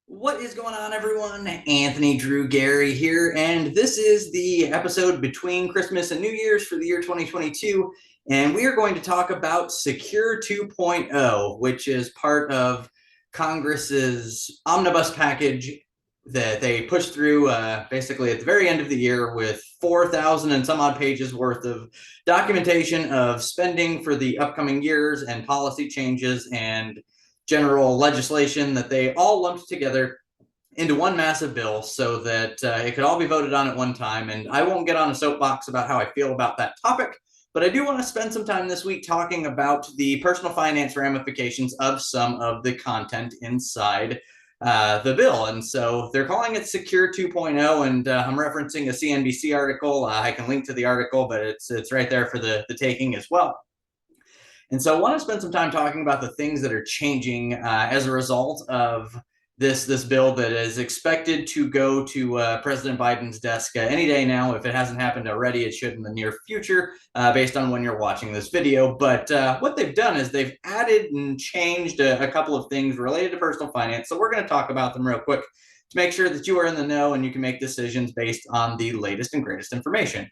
What is going on, everyone? Anthony Drew Gary here, and this is the episode between Christmas and New Year's for the year 2022. And we are going to talk about Secure 2.0, which is part of Congress's omnibus package that they pushed through basically at the very end of the year with 4,000 and some odd pages worth of documentation of spending for the upcoming years and policy changes and general legislation that they all lumped together into one massive bill so that it could all be voted on at one time. And I won't get on a soapbox about how I feel about that topic, but I do want to spend some time this week talking about the personal finance ramifications of some of the content inside the bill. And so they're calling it Secure 2.0, and I'm referencing a CNBC article. I can link to the article, but it's right there for the taking as well. And so I want to spend some time talking about the things that are changing as a result of this bill that is expected to go to President Biden's desk any day now. If it hasn't happened already, it should in the near future, based on when you're watching this video. But what they've done is they've added and changed a couple of things related to personal finance. So we're going to talk about them real quick to make sure that you are in the know and you can make decisions based on the latest and greatest information.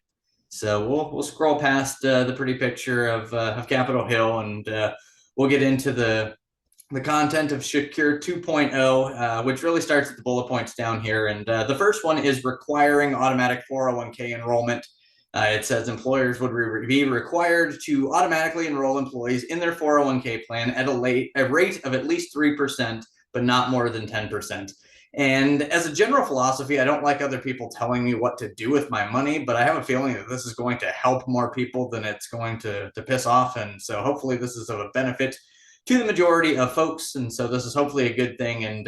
So we'll scroll past the pretty picture of Capitol Hill, and we'll get into the content of Secure 2.0, which really starts at the bullet points down here. And the first one is requiring automatic 401k enrollment. It says employers would be required to automatically enroll employees in their 401k plan at a rate of at least 3%, but not more than 10%. And as a general philosophy, I don't like other people telling me what to do with my money, but I have a feeling that this is going to help more people than it's going to piss off. And so hopefully this is of a benefit to the majority of folks. And so this is hopefully a good thing. And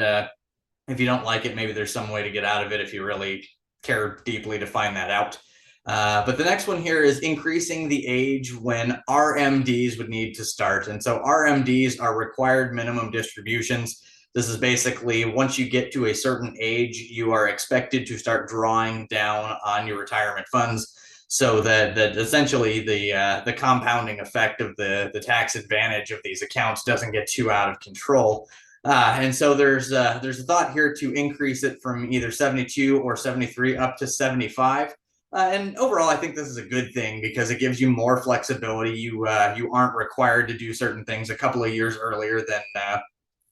if you don't like it, maybe there's some way to get out of it if you really care deeply to find that out. But the next one here is increasing the age when RMDs would need to start. And so RMDs are required minimum distributions. This is basically once you get to a certain age, you are expected to start drawing down on your retirement funds, so that essentially the compounding effect of the tax advantage of these accounts doesn't get too out of control. And so there's a thought here to increase it from either 72 or 73 up to 75. And overall, I think this is a good thing because it gives you more flexibility. You aren't required to do certain things a couple of years earlier than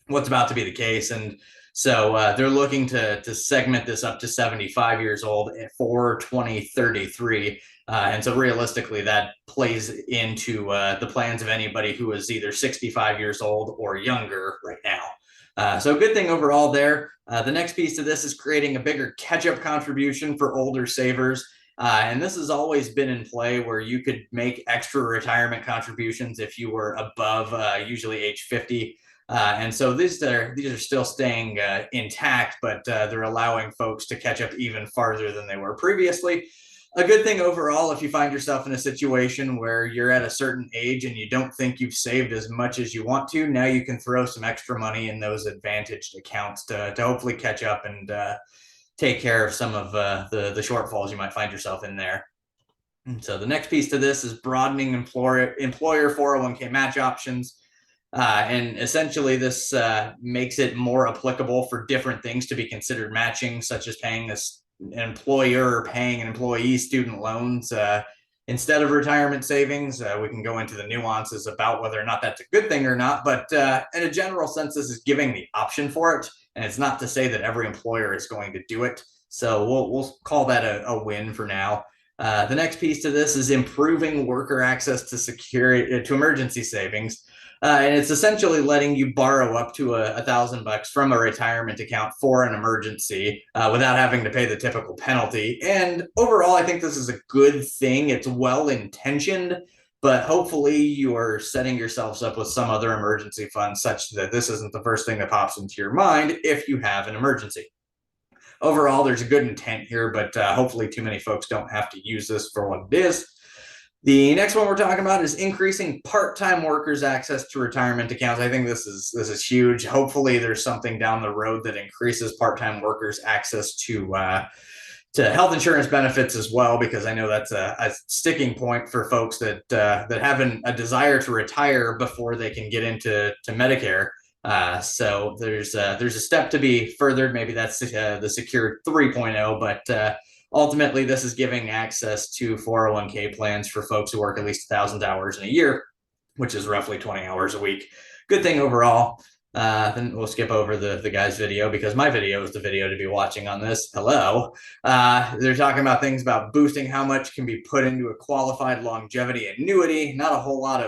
what's about to be the case. And so they're looking to segment this up to 75 years old for 2033. And so realistically, that plays into the plans of anybody who is either 65 years old or younger right now. So good thing overall there. The next piece of this is creating a bigger catch-up contribution for older savers. And this has always been in play where you could make extra retirement contributions if you were above usually age 50. And so these are still staying intact, but they're allowing folks to catch up even farther than they were previously. A good thing overall if you find yourself in a situation where you're at a certain age and you don't think you've saved as much as you want to. Now you can throw some extra money in those advantaged accounts to hopefully catch up and take care of some of the shortfalls you might find yourself in there. And so the next piece to this is broadening employer 401k match options. And essentially, this makes it more applicable for different things to be considered matching, such as paying an employer or paying an employee student loans instead of retirement savings. We can go into the nuances about whether or not that's a good thing or not. But in a general sense, this is giving the option for it. And it's not to say that every employer is going to do it. So we'll call that a win for now. The next piece to this is improving worker access to emergency savings. And it's essentially letting you borrow up to $1,000 from a retirement account for an emergency without having to pay the typical penalty. And overall, I think this is a good thing. It's well intentioned, but hopefully you are setting yourselves up with some other emergency fund such that this isn't the first thing that pops into your mind if you have an emergency. Overall, there's a good intent here, but hopefully too many folks don't have to use this for what it is. The next one we're talking about is increasing part-time workers' access to retirement accounts. I think this is huge. Hopefully, there's something down the road that increases part-time workers' access to health insurance benefits as well, because I know that's a sticking point for folks that have a desire to retire before they can get into Medicare. So there's a step to be furthered. Maybe that's the Secure 3.0, but ultimately this is giving access to 401k plans for folks who work at least 1,000 hours in a year, which is roughly 20 hours a week. Good thing overall. Then we'll skip over the guy's video because my video is the video to be watching on this. Hello. They're talking about things about boosting how much can be put into a qualified longevity annuity. Not a whole lot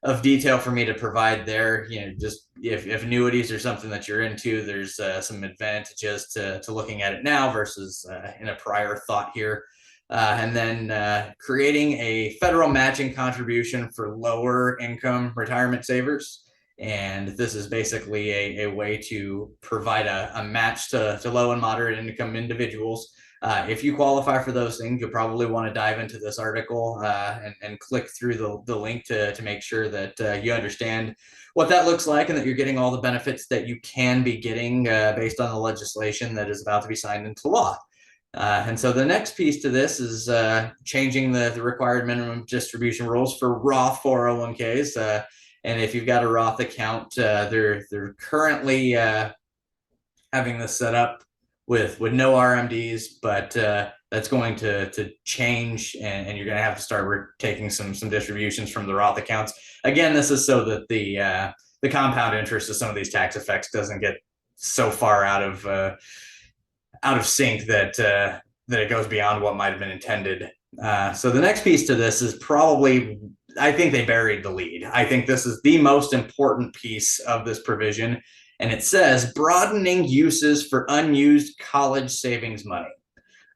of detail for me to provide there. Just if annuities are something that you're into, there's some advantages to looking at it now versus in a prior thought here. And then creating a federal matching contribution for lower income retirement savers. And this is basically a way to provide a match to low and moderate income individuals. If you qualify for those things, you'll probably want to dive into this article and click through the link to make sure that you understand what that looks like and that you're getting all the benefits that you can be getting based on the legislation that is about to be signed into law. And so the next piece to this is changing the required minimum distribution rules for Roth 401ks. And if you've got a Roth account, they're currently having this set up with no RMDs, but that's going to change, and you're going to have to start taking some distributions from the Roth accounts. Again, this is so that the compound interest of some of these tax effects doesn't get so far out of sync that it goes beyond what might have been intended. So the next piece to this is probably, I think they buried the lead. I think this is the most important piece of this provision. And it says broadening uses for unused college savings money.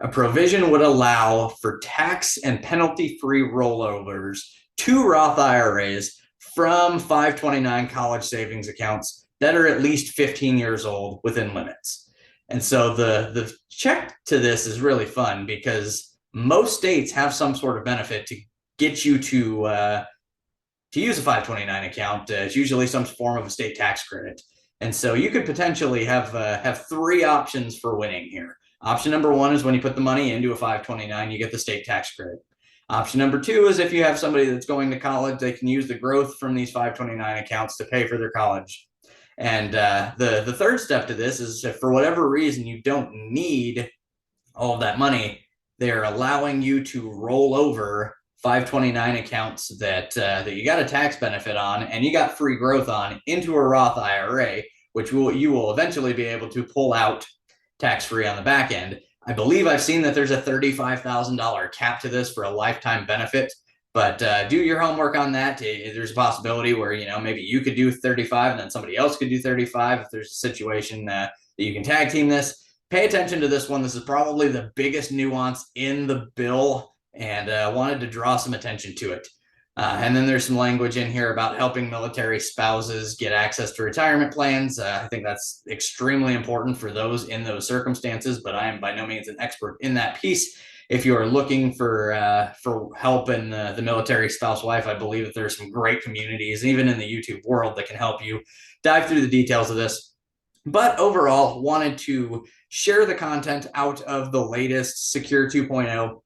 A provision would allow for tax and penalty-free rollovers to Roth IRAs from 529 college savings accounts that are at least 15 years old within limits. And so the check to this is really fun because most states have some sort of benefit to get you to use a 529 account. It's usually some form of a state tax credit. And so you could potentially have three options for winning here. Option number one is when you put the money into a 529, you get the state tax credit. Option number two is if you have somebody that's going to college, they can use the growth from these 529 accounts to pay for their college. And the third step to this is if for whatever reason you don't need all of that money, they're allowing you to roll over 529 accounts that you got a tax benefit on and you got free growth on into a Roth IRA, which you will eventually be able to pull out tax-free on the back end. I believe I've seen that there's a $35,000 cap to this for a lifetime benefit, but do your homework on that. There's a possibility where, maybe you could do 35 and then somebody else could do 35 if there's a situation that you can tag team this. Pay attention to this one. This is probably the biggest nuance in the bill, and wanted to draw some attention to it. And then there's some language in here about helping military spouses get access to retirement plans. I think that's extremely important for those in those circumstances, but I am by no means an expert in that piece. If you are looking for help in the military spouse wife, I believe that there's some great communities, even in the YouTube world, that can help you dive through the details of this. But overall, wanted to share the content out of the latest Secure 2.0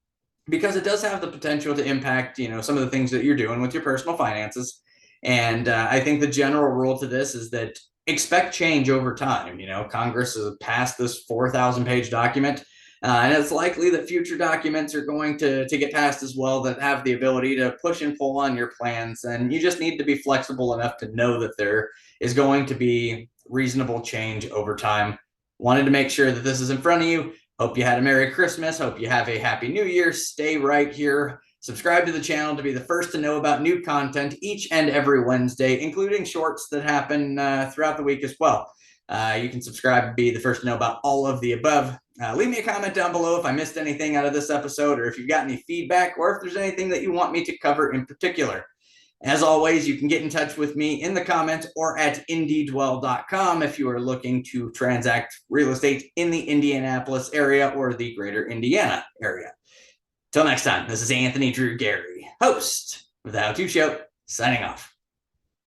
because it does have the potential to impact, some of the things that you're doing with your personal finances. And I think the general rule to this is that expect change over time. Congress has passed this 4,000-page document, and it's likely that future documents are going to get passed as well that have the ability to push and pull on your plans. And you just need to be flexible enough to know that there is going to be reasonable change over time. Wanted to make sure that this is in front of you. Hope you had a Merry Christmas. Hope you have a Happy New Year. Stay right here. Subscribe to the channel to be the first to know about new content each and every Wednesday, including shorts that happen throughout the week as well. You can subscribe and be the first to know about all of the above. Leave me a comment down below if I missed anything out of this episode, or if you've got any feedback, or if there's anything that you want me to cover in particular. As always, you can get in touch with me in the comments or at indiedwell.com if you are looking to transact real estate in the Indianapolis area or the greater Indiana area. Till next time, this is Anthony Drew Gary, host of The How To Show, signing off.